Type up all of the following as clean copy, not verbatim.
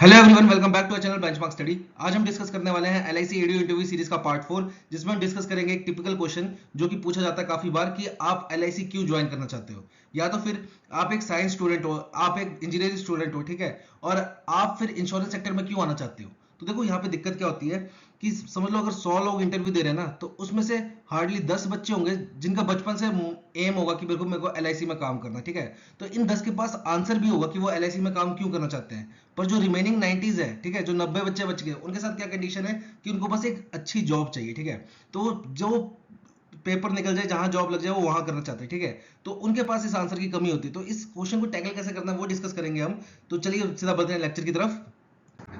Hello everyone, welcome back to channel benchmark study. आज हम discuss करने वाले हैं एलआईसी एडीओ इंटरव्यू सीरीज का पार्ट 4, जिसमें हम डिस्कस करेंगे एक टिपिकल क्वेश्चन जो कि पूछा जाता है काफी बार कि आप एलआईसी क्यों ज्वाइन करना चाहते हो, या तो फिर आप एक साइंस स्टूडेंट हो, आप एक इंजीनियरिंग स्टूडेंट हो, ठीक है, और आप फिर इंश्योरेंस सेक्टर में क्यों आना चाहते हो। तो देखो यहाँ पे दिक्कत क्या होती है कि समझ लो अगर 100 लोग इंटरव्यू दे रहे हैं ना, तो उसमें से हार्डली 10 बच्चे होंगे जिनका बचपन से एम होगा कि मेरे को एलआईसी में काम करना, ठीक है। तो इन 10 के पास आंसर भी होगा कि वो एलआईसी में काम क्यों करना चाहते हैं। पर जो रिमेनिंग 90s है, ठीक है, जो 90 बच्चे बच गए, उनके साथ क्या कंडीशन है कि उनको बस एक अच्छी जॉब चाहिए, ठीक है। तो जो पेपर निकल जाए, जहां जॉब लग जाए, वो वहां करना चाहते हैं, ठीक है। तो उनके पास इस आंसर की कमी होती है। तो इस क्वेश्चन को टैकल कैसे करना है वो डिस्कस करेंगे हम। तो चलिए सीधा बढ़ते हैं लेक्चर की तरफ।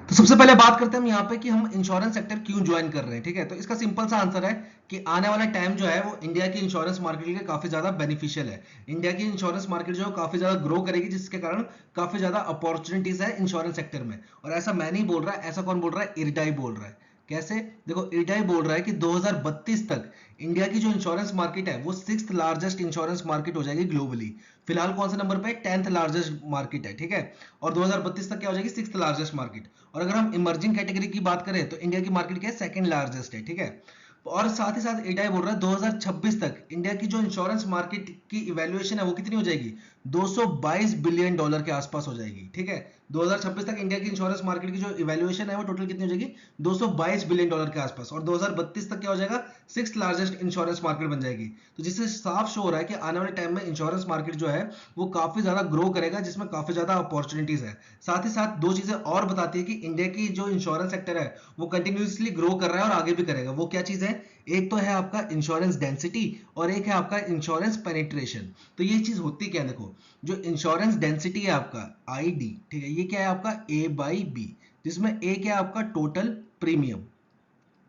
तो सबसे पहले बात करते हैं हम यहाँ पे कि हम इंश्योरेंस सेक्टर क्यों ज्वाइन कर रहे हैं, ठीक है। तो इसका सिंपल सा आंसर है कि आने वाला टाइम जो है वो इंडिया की इंश्योरेंस मार्केट के लिए काफी ज्यादा बेनिफिशियल है। इंडिया की इंश्योरेंस मार्केट जो है काफी ज्यादा ग्रो करेगी, जिसके कारण काफी ज्यादा अपॉर्चुनिटीज है इंश्योरेंस सेक्टर में। और ऐसा मैं नहीं बोल रहा, ऐसा कौन बोल रहा है? इरडाई बोल रहा है। कैसे? देखो, इरडाई बोल रहा है कि 2032 तक इंडिया की जो इंश्योरेंस मार्केट है वो 6th लार्जेस्ट इंश्योरेंस मार्केट हो जाएगी ग्लोबली। फिलहाल कौन से नंबर पे? 10th लार्जेस्ट मार्केट है, ठीक है। और 2032 तक क्या हो जाएगी? 6th largest market. और अगर हम इमर्जिंग कैटेगरी की बात करें तो इंडिया की मार्केट क्या है? सेकंड लार्जेस्ट है, ठीक है। और साथ ही साथ एडाई बोल रहा है 2026 तक इंडिया की जो इंश्योरेंस मार्केट की इवैल्यूएशन है वो कितनी हो जाएगी? 222 बिलियन डॉलर के आसपास हो जाएगी, ठीक है। 2026 तक इंडिया की इंश्योरेंस मार्केट की जो इवैल्यूएशन है वो टोटल कितनी हो जाएगी? 222 बिलियन डॉलर के आसपास। और 2032 तक क्या हो जाएगा? 6th लार्जेस्ट इंश्योरेंस मार्केट बन जाएगी। तो जिससे साफ शो हो रहा है कि आने वाले टाइम में इंश्योरेंस मार्केट जो है वो काफी ज्यादा ग्रो करेगा, जिसमें काफी ज्यादा अपॉर्चुनिटीज है। साथ ही साथ दो चीजें और बताती है कि इंडिया की जो इंश्योरेंस सेक्टर है वो कंटिन्यूसली ग्रो कर रहा है और आगे भी करेगा। वो क्या चीज है? एक तो है आपका इंश्योरेंस डेंसिटी और एक है आपका इंश्योरेंस पेनिट्रेशन। तो ये चीज होती क्या है? देखो, जो इंश्योरेंस डेंसिटी है आपका आईडी, ठीक है, ये क्या है आपका A/B, जिसमें ए क्या है आपका टोटल प्रीमियम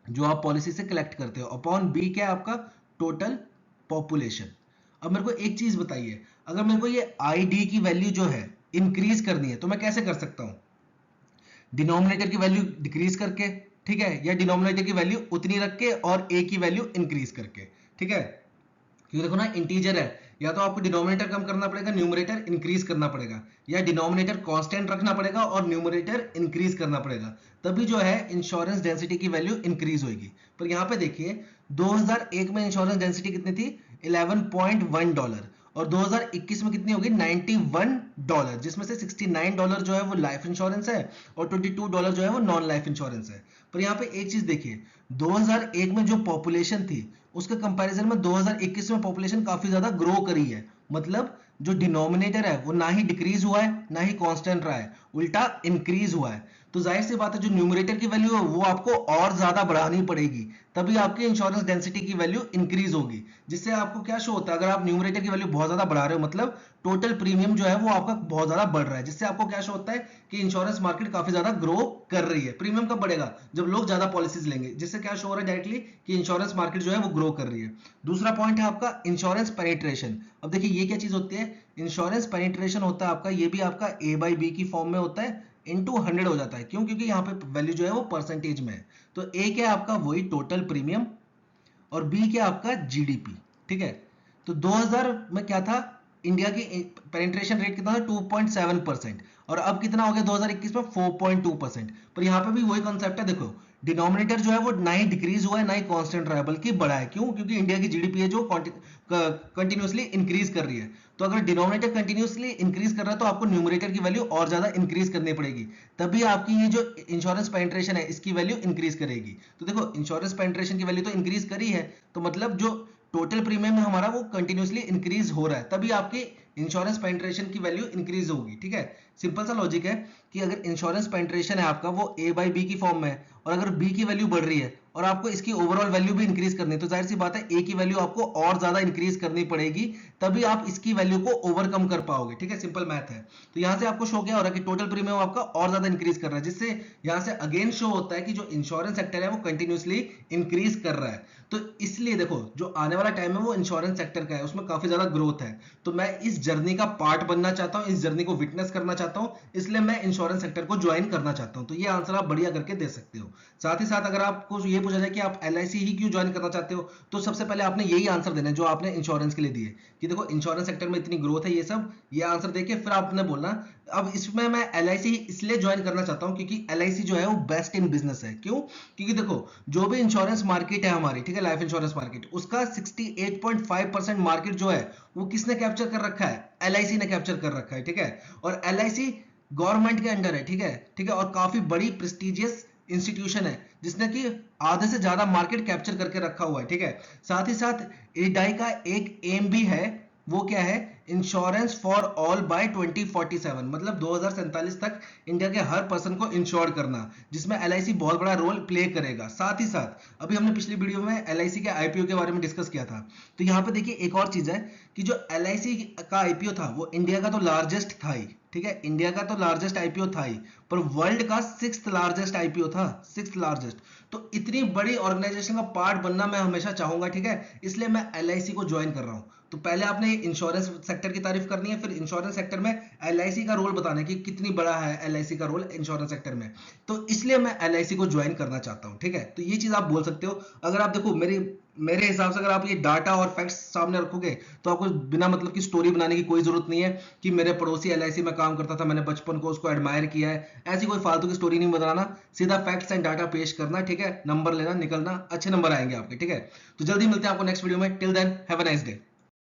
जो आप पॉलिसी से कलेक्ट करते हो, अपॉन बी क्या है आपका टोटल पॉपुलेशन। अब मेरे को एक चीज बताइए, अगर मेरे को ये आईडी की वैल्यू जो है इंक्रीज करनी है तो मैं कैसे कर सकता हूं? डिनोमिनेटर की वैल्यू डिक्रीज करके, ठीक है, या डिनोमिनेटर की वैल्यू उतनी रख के और ए की वैल्यू इंक्रीज करके, ठीक है। क्योंकि देखो ना, इंटीजर है, या तो आपको डिनोमिनेटर कम करना पड़ेगा, न्यूमरेटर इंक्रीज करना पड़ेगा, या डिनोमिनेटर कांस्टेंट रखना पड़ेगा और न्यूमरेटर इंक्रीज करना पड़ेगा, तभी जो है इंश्योरेंस डेंसिटी की वैल्यू इंक्रीज होगी। पर यहाँ पे देखिए, 2001 में इंश्योरेंस डेंसिटी कितनी थी? 11.1 डॉलर। और 2021 में कितनी होगी? 91 डॉलर, जिसमें से 69 डॉलर जो है वो लाइफ इंश्योरेंस है और 22 डॉलर जो है वो नॉन लाइफ इंश्योरेंस है। पर यहाँ पे एक चीज देखिए, 2001 में जो पॉपुलेशन थी उसके कंपैरिजन में 2021 में पॉपुलेशन काफी ज्यादा ग्रो करी है। मतलब जो डिनोमिनेटर है वो ना ही डिक्रीज हुआ है ना ही कांस्टेंट रहा है, उल्टा इंक्रीज हुआ है। तो जाहिर सी बात है, जो न्यूमरेटर की वैल्यू है वो आपको और ज्यादा बढ़ानी पड़ेगी, तभी आपकी इंश्योरेंस डेंसिटी की वैल्यू इंक्रीज होगी। जिससे आपको क्या शो होता है? अगर आप न्यूमरेटर की वैल्यू बहुत ज्यादा बढ़ा रहे हो, मतलब टोटल प्रीमियम जो है वो आपका बहुत ज्यादा बढ़ रहा है, जिससे आपको क्या शो होता है कि इंश्योरेंस मार्केट काफी ज्यादा ग्रो कर रही है। प्रीमियम कब बढ़ेगा? जब लोग ज्यादा पॉलिसीज लेंगे, जिससे क्या शो हो रहा है डायरेक्टली कि इंश्योरेंस मार्केट जो है वो ग्रो कर रही है। दूसरा पॉइंट है आपका इंश्योरेंस पेनिट्रेशन। अब देखिए ये क्या चीज होती है? इंश्योरेंस पेनिट्रेशन होता है आपका, ये भी आपका A/B की फॉर्म में होता है, इनटू 100 हो जाता है। क्यों? क्योंकि यहाँ पे वैल्यू जो है वो परसेंटेज में है। तो ए क्या है आपका? वही टोटल प्रीमियम, और बी क्या आपका? जीडीपी, ठीक है। तो 2000 में क्या था? इंडिया की पेनिट्रेशन रेट कितना था? 2.7%। और अब कितना हो गया 2021 में? 4.2%। पर यहाँ पे भी वही कॉन्सेप्ट है, देखो, डिनोमिनेटर जो है वो ना ही डिक्रीज हुआ है ना ही कांस्टेंट रहा है, बल्कि बढ़ा है। क्यों? क्योंकि इंडिया की जीडीपी है जो कंटिन्यूसली इंक्रीज कर रही है। तो अगर डिनोमिनेटर कंटिन्यूसली इंक्रीज कर रहा है तो आपको न्यूमरेटर की वैल्यू और ज्यादा इंक्रीज करनी पड़ेगी, तभी आपकी ये जो इंश्योरेंस पेनिट्रेशन है इसकी वैल्यू इंक्रीज करेगी। तो देखो, इंश्योरेंस पेनिट्रेशन की वैल्यू तो इंक्रीज करी है, तो मतलब जो टोटल प्रीमियम है हमारा वो कंटिन्यूसली इंक्रीज हो रहा है, तभी आपकी इंश्योरेंस पेनिट्रेशन की वैल्यू इंक्रीज होगी, ठीक है। सिंपल सा लॉजिक है कि अगर इंश्योरेंस पेनिट्रेशन है आपका वो A/B की फॉर्म में है, और अगर B की वैल्यू बढ़ रही है और आपको इसकी ओवरऑल वैल्यू भी इंक्रीज करनी है, तो जाहिर सी बात है A की वैल्यू आपको और ज्यादा इंक्रीज करनी पड़ेगी, तभी आप इसकी वैल्यू को ओवरकम कर पाओगे, ठीक है। सिंपल मैथ है। तो यहां से आपको शो क्या हो रहा है कि टोटल प्रीमियम आपका और ज्यादा इंक्रीज कर रहा है, जिससे यहां से अगेन शो होता है कि जो इंश्योरेंस सेक्टर है वो कंटिन्यूसली इंक्रीज कर रहा है। तो इसलिए देखो, जो आने वाला टाइम है वो इंश्योरेंस सेक्टर का है, उसमें काफी ज्यादा ग्रोथ है। तो मैं इस जर्नी का पार्ट बनना चाहता हूं, इस जर्नी को विटनेस करना चाहता हूं, इसलिए मैं इंश्योरेंस सेक्टर को ज्वाइन करना चाहता हूं। तो ये आंसर आप बढ़िया करके दे सकते हो। साथ ही साथ अगर आपको ये पूछा जाए कि आप LIC ही क्यों ज्वाइन करना चाहते हो, तो सबसे पहले आपने यही आंसर देना है जो आपने इंश्योरेंस के लिए दिए कि देखो इंश्योरेंस सेक्टर में इतनी ग्रोथ है, ये सब, ये आंसर देके फिर आपने बोलना अब इसमें मैं LIC इसलिए ज्वाइन करना चाहता हूँ क्योंकि LIC जो है वो बेस्ट इन बिजनेस है। क्यों? क्योंकि देखो जो भी इंश्योरेंस मार्केट है हमारी, ठीक है, लाइफ इंश्योरेंस मार्केट, उसका 68.5% मार्केट जो है वो किसने कैप्चर कर रखा है? LIC ने कैप्चर कर रखा है, ठीक है। और LIC गवर्नमेंट के अंडर है, ठीक है, ठीक है, और काफी बड़ी प्रेस्टिजियस इंस्टीट्यूशन है जिसने कि आधे से ज्यादा मार्केट कैप्चर करके रखा हुआ है, ठीक है। साथ ही साथ एडाई का एक एम भी है, वो क्या है? इंश्योरेंस फॉर ऑल बाय 2047, मतलब 2047 तक इंडिया के हर पर्सन को इंश्योर करना, जिसमें LIC बहुत बड़ा रोल प्ले करेगा। साथ ही साथ अभी हमने पिछली वीडियो में LIC के IPO के बारे में डिस्कस किया था, तो यहाँ पे देखिए एक और चीज है कि जो LIC का IPO था वो इंडिया का तो लार्जेस्ट था ही, ठीक है, इंडिया का तो लार्जेस्ट IPO था ही, पर वर्ल्ड का 6th लार्जेस्ट IPO था, 6th लार्जेस्ट। तो इतनी बड़ी ऑर्गेनाइजेशन का पार्ट बनना मैं हमेशा चाहूंगा, ठीक है, इसलिए मैं LIC को ज्वाइन कर रहा हूं। तो पहले आपने इंश्योरेंस सेक्टर की तारीफ करनी है, फिर इंश्योरेंस सेक्टर में LIC का रोल बताना है कि कितनी बड़ा है LIC का रोल इंश्योरेंस सेक्टर में, तो इसलिए मैं LIC को ज्वाइन करना चाहता हूं, ठीक है। तो ये चीज आप बोल सकते हो। अगर आप देखो मेरे हिसाब से अगर आप ये डाटा और फैक्ट्स सामने रखोगे तो आपको बिना मतलब की स्टोरी बनाने की कोई जरूरत नहीं है कि मेरे पड़ोसी LIC में काम करता था, मैंने बचपन को उसको एडमायर किया है, ऐसी कोई फालतू की स्टोरी नहीं बनाना, सीधा फैक्ट्स एंड डाटा पेश करना, ठीक है, नंबर लेना, निकलना, अच्छे नंबर आएंगे आपके, ठीक है। तो जल्दी मिलते हैं आपको नेक्स्ट वीडियो में, till then have a nice day.